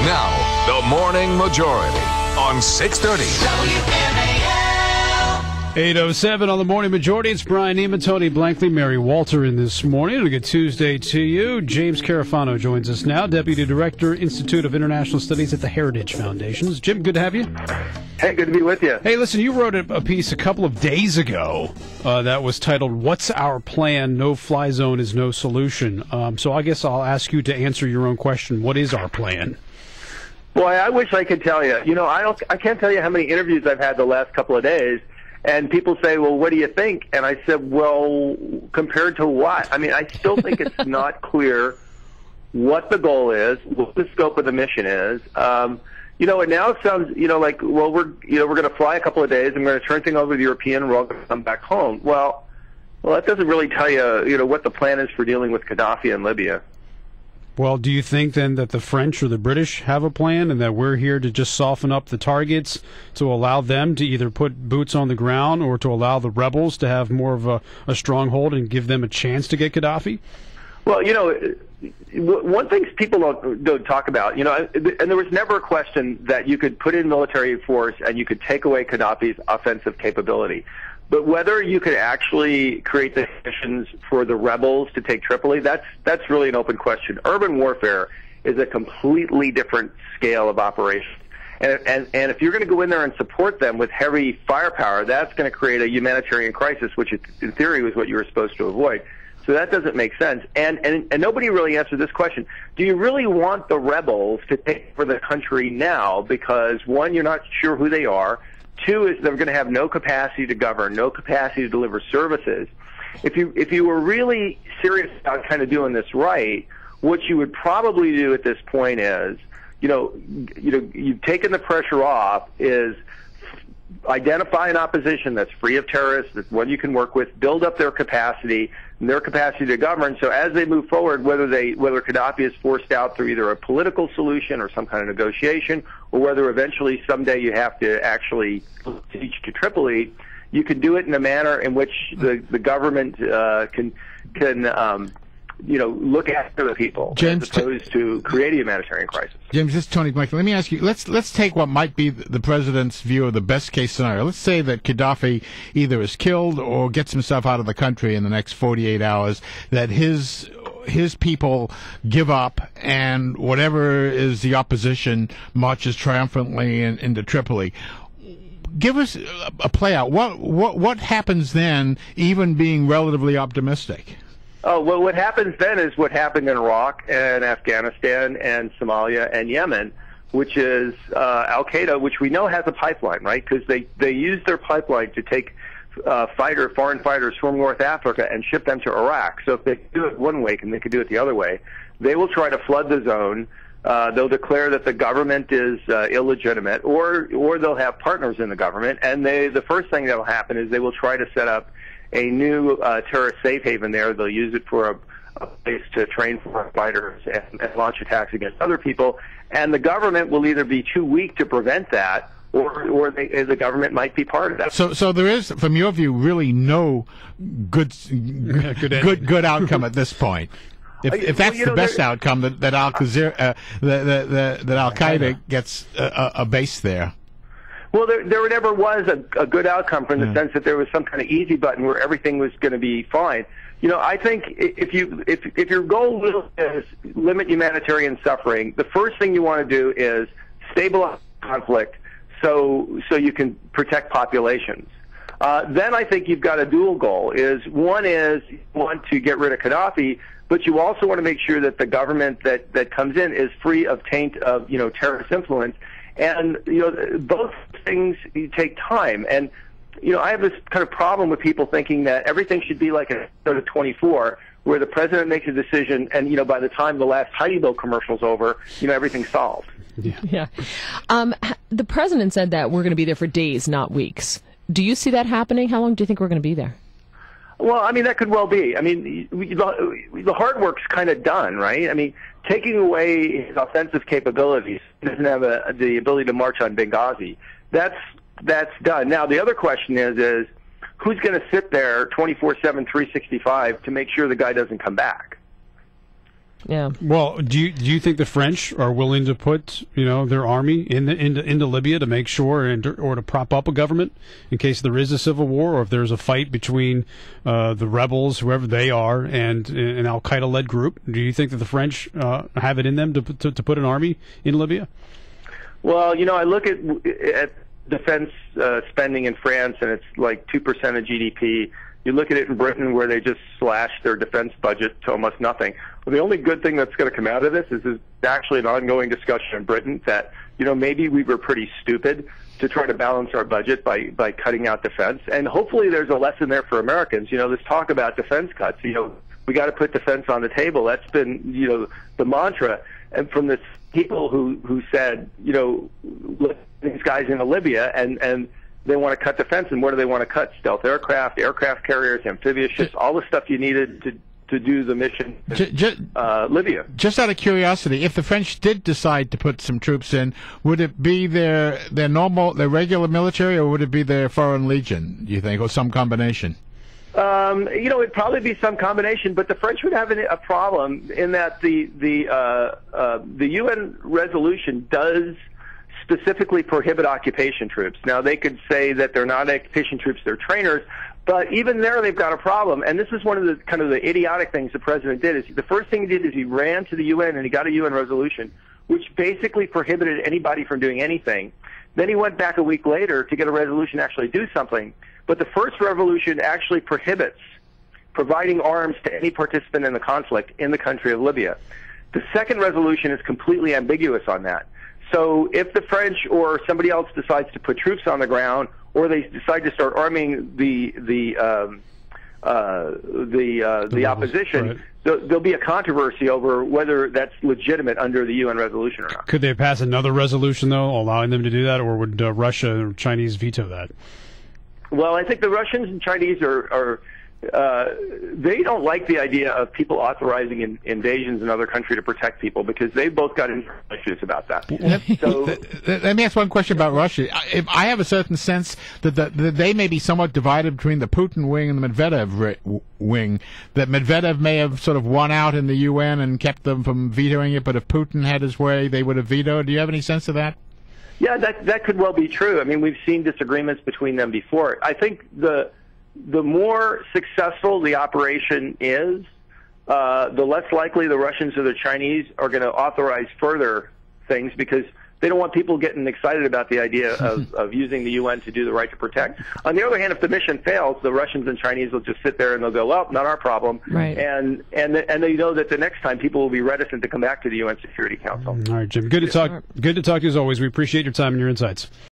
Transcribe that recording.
Now, the Morning Majority on 630. WMAL. 8:07 on the Morning Majority. It's Brian Neiman, Tony Blankley, Mary Walter in this morning. A good Tuesday to you. James Carafano joins us now, Deputy Director, Institute of International Studies at the Heritage Foundations. Jim, good to have you. Hey, good to be with you. Hey, listen, you wrote a piece a couple of days ago that was titled, "What's Our Plan? No Fly Zone is No Solution." So I guess I'll ask you to answer your own question. What is our plan? Boy, I wish I could tell you. You know, I can't tell you how many interviews I've had the last couple of days, and people say, well, what do you think? And I said, well, compared to what? I mean, I still think it's not clear what the goal is, what the scope of the mission is. You know, it now sounds, like, well, we're going to fly a couple of days, and we're going to turn things over to the European, and we're all going to come back home. Well, that doesn't really tell you, what the plan is for dealing with Gaddafi in Libya. Well, do you think then that the French or the British have a plan and that we're here to just soften up the targets to allow them to either put boots on the ground or to allow the rebels to have more of a stronghold and give them a chance to get Gaddafi? Well, one thing people don't talk about, and there was never a question that you could put in military force and you could take away Gaddafi's offensive capability. But whether you could actually create the conditions for the rebels to take Tripoli, that's really an open question. Urban warfare is a completely different scale of operation. And if you're going to go in there and support them with heavy firepower, that's going to create a humanitarian crisis, which in theory was what you were supposed to avoid. So that doesn't make sense. And nobody really answered this question. Do you really want the rebels to take over the country now? Because, one, you're not sure who they are. Two is they're going to have no capacity to govern, no capacity to deliver services. If you were really serious about kind of doing this right, what you would probably do at this point is, you've taken the pressure off, is identify an opposition that's free of terrorists, that's one you can work with, build up their capacity and their capacity to govern. So as they move forward, whether Gaddafi is forced out through either a political solution or some kind of negotiation, or whether eventually someday you have to actually siege to Tripoli, you can do it in a manner in which the government can look after the people, James, as opposed to create a humanitarian crisis. James, this is Tony Blankley. Let me ask you, let's take what might be the president's view of the best-case scenario. Let's say that Gaddafi either is killed or gets himself out of the country in the next 48 hours, that his people give up, and whatever is the opposition marches triumphantly into Tripoli. Give us a play-out. What happens then, even being relatively optimistic? Oh, well, what happens then is what happened in Iraq and Afghanistan and Somalia and Yemen, which is al-Qaeda, which we know has a pipeline, right? Because they use their pipeline to take foreign fighters from North Africa and ship them to Iraq. So if they do it one way, and they could do it the other way, they will try to flood the zone. They'll declare that the government is illegitimate, or they'll have partners in the government. And the first thing that will happen is they will try to set up a new terrorist safe haven there. They'll use it for a place to train foreign fighters and launch attacks against other people. And the government will either be too weak to prevent that, or the government might be part of that. So there is, from your view, really no good outcome at this point. If that's the best outcome, that Al-Qaeda gets a base there. Well, there never was a good outcome from the sense that there was some kind of easy button where everything was going to be fine. I think if your goal is limit humanitarian suffering, the first thing you want to do is stabilize conflict so you can protect populations. Then I think you've got a dual goal. One is you want to get rid of Gaddafi, but you also want to make sure that the government that comes in is free of taint of terrorist influence. And both things take time. And I have this kind of problem with people thinking that everything should be like an episode of 24, where the president makes a decision, and by the time the last Heidibo commercial's over, everything's solved. Yeah. The president said that we're going to be there for days, not weeks. Do you see that happening? How long do you think we're going to be there? Well, I mean, that could well be. I mean, the hard work's kind of done, right? I mean, taking away his offensive capabilities, he doesn't have the ability to march on Benghazi. That's done. Now, the other question is who's going to sit there 24/7, 365 to make sure the guy doesn't come back? Yeah. Well, do you think the French are willing to put their army into Libya to make sure or to prop up a government in case there is a civil war, or if there's a fight between the rebels, whoever they are, and an Al Qaeda led group? Do you think that the French have it in them to put an army in Libya? Well, I look at defense spending in France, and it's like 2% of GDP. You look at it in Britain, where they just slashed their defense budget to almost nothing. Well, the only good thing that's going to come out of this is actually an ongoing discussion in Britain that, maybe we were pretty stupid to try to balance our budget by cutting out defense. And hopefully there's a lesson there for Americans. This talk about defense cuts, we got to put defense on the table. That's been, the mantra. And from the people who said, let these guys into Libya, and they want to cut defense, and what do they want to cut? Stealth aircraft, aircraft carriers, amphibious ships, all the stuff you needed to do the mission in Libya. Just out of curiosity, if the French did decide to put some troops in, would it be their regular military, or would it be their foreign legion, do you think, or some combination? It'd probably be some combination, but the French would have a problem in that the UN resolution does specifically prohibit occupation troops. Now, they could say that they're not occupation troops, they're trainers, but even there they've got a problem. And this is one of the kind of the idiotic things the president did. Is the first thing he did is he ran to the UN and he got a UN resolution which basically prohibited anybody from doing anything. Then he went back a week later to get a resolution to actually do something. But the first resolution actually prohibits providing arms to any participant in the conflict in the country of Libya. The second resolution is completely ambiguous on that. So if the French or somebody else decides to put troops on the ground, or they decide to start arming the opposition, right, there'll be a controversy over whether that's legitimate under the UN resolution or not. Could they pass another resolution, though, allowing them to do that, or would Russia or Chinese veto that? Well, I think the Russians and Chinese they don't like the idea of people authorizing invasions in other country to protect people, because they've both got issues about that. So, let me ask one question about Russia. I have a certain sense that they may be somewhat divided between the Putin wing and the Medvedev wing, that Medvedev may have sort of won out in the UN and kept them from vetoing it, but if Putin had his way, they would have vetoed. Do you have any sense of that? Yeah, that could well be true. I mean, we've seen disagreements between them before. I think the more successful the operation is, the less likely the Russians or the Chinese are going to authorize further things, because they don't want people getting excited about the idea of using the UN to do the right to protect. On the other hand, if the mission fails, the Russians and Chinese will just sit there and they'll go, well, not our problem. Right. And they know that the next time people will be reticent to come back to the UN Security Council. All right, Jim. Good to talk to you as always. We appreciate your time and your insights.